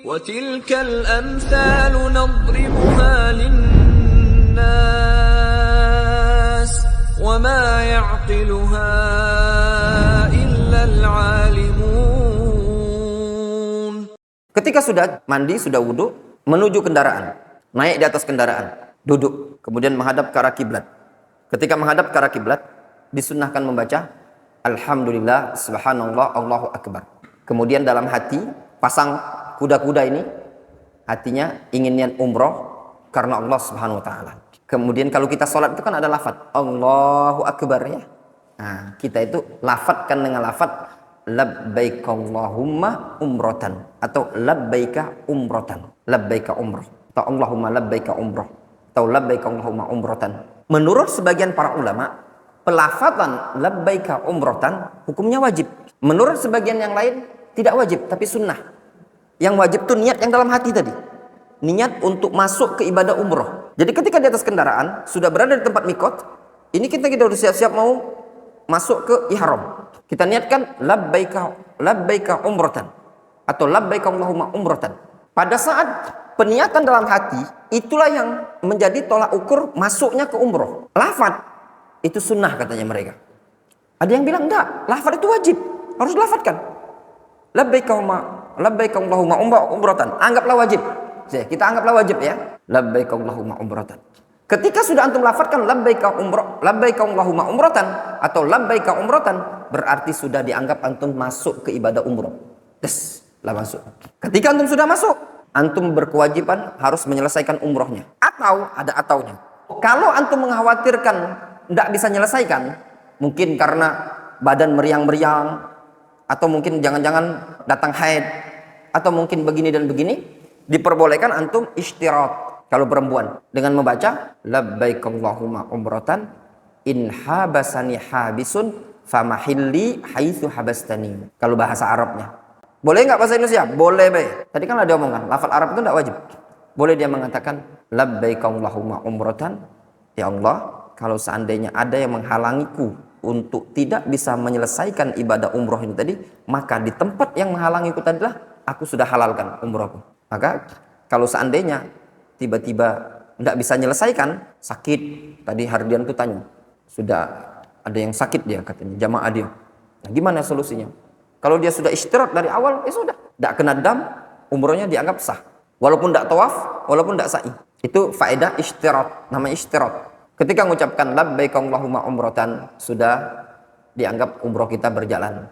وَتِلْكَ الْأَمْثَالُ نَضْرِبُهَا لِلنَّاسِ وَمَا يَعْقِلُهَا إِلَّا الْعَالِمُونَ. Ketika sudah mandi, sudah wudhu, menuju kendaraan, naik di atas kendaraan, duduk, kemudian menghadap ke arah kiblat. Ketika menghadap ke arah kiblat, disunnahkan membaca Alhamdulillah, Subhanallah, Allahu Akbar. Kemudian dalam hati, pasang kuda-kuda ini, hatinya ingin niat umroh karena Allah Subhanahu Wa Taala. Kemudian kalau kita sholat itu kan ada lafaz Allahu Akbar ya. Nah, kita itu lafadzkan dengan lafaz labbaik Allahumma umrotan atau labbaika umrotan, labbaika umroh atau Allahumma labbaika umroh atau labbaika Allahumma umrotan. Menurut sebagian para ulama, pelafazan labbaika umrotan hukumnya wajib. Menurut sebagian yang lain tidak wajib tapi sunnah. Yang wajib itu niat yang dalam hati tadi, niat untuk masuk ke ibadah umroh. Jadi ketika di atas kendaraan sudah berada di tempat mikot, ini kita sudah siap-siap mau masuk ke ihram. Kita niatkan labbaika umrotan atau labbaika Allahumma umrotan. Pada saat peniatan dalam hati, itulah yang menjadi tolak ukur masuknya ke umroh. Lafaz itu sunnah katanya mereka. Ada yang bilang enggak, lafaz itu wajib, harus lafazkan. Labbaika Allahumma umrotan, anggaplah wajib. Kita anggaplah wajib ya. Labbaika Allahumma umrotan. Ketika sudah antum lafazkan labbaika Allahumma umrotan atau labbaika umrotan, berarti sudah dianggap antum masuk ke ibadah umroh. Lah masuk. Ketika antum sudah masuk, antum berkewajiban harus menyelesaikan umrohnya. Atau ada ataunya. Kalau antum mengkhawatirkan tidak bisa menyelesaikan, mungkin karena badan meriang-meriang, atau mungkin jangan-jangan datang haid, atau mungkin begini dan begini, diperbolehkan antum istirat. Kalau perempuan dengan membaca labbaik Allahumma umrotan in habasani habisun famahilli haitsu habastani. Kalau bahasa Arabnya. Boleh nggak bahasa Indonesia? Boleh, Bay. Tadi kan ada omongan, lafal Arab itu enggak wajib. Boleh dia mengatakan labbaik Allahumma umrotan, ya Allah, kalau seandainya ada yang menghalangiku untuk tidak bisa menyelesaikan ibadah umroh ini tadi, maka di tempat yang menghalangiku tadilah aku sudah halalkan umrohku. Maka kalau seandainya tiba-tiba tidak bisa menyelesaikan, sakit, tadi Hardian tuh tanya, sudah ada yang sakit dia katanya, jamaah dia. Nah, gimana solusinya? Kalau dia sudah istirahat dari awal, ya sudah, tidak kena dam, umrohnya dianggap sah. Walaupun tidak tawaf, walaupun tidak sa'i. Itu faedah istirahat, namanya istirahat. Ketika mengucapkan labbaik Allahumma umrotan, sudah dianggap umroh kita berjalan.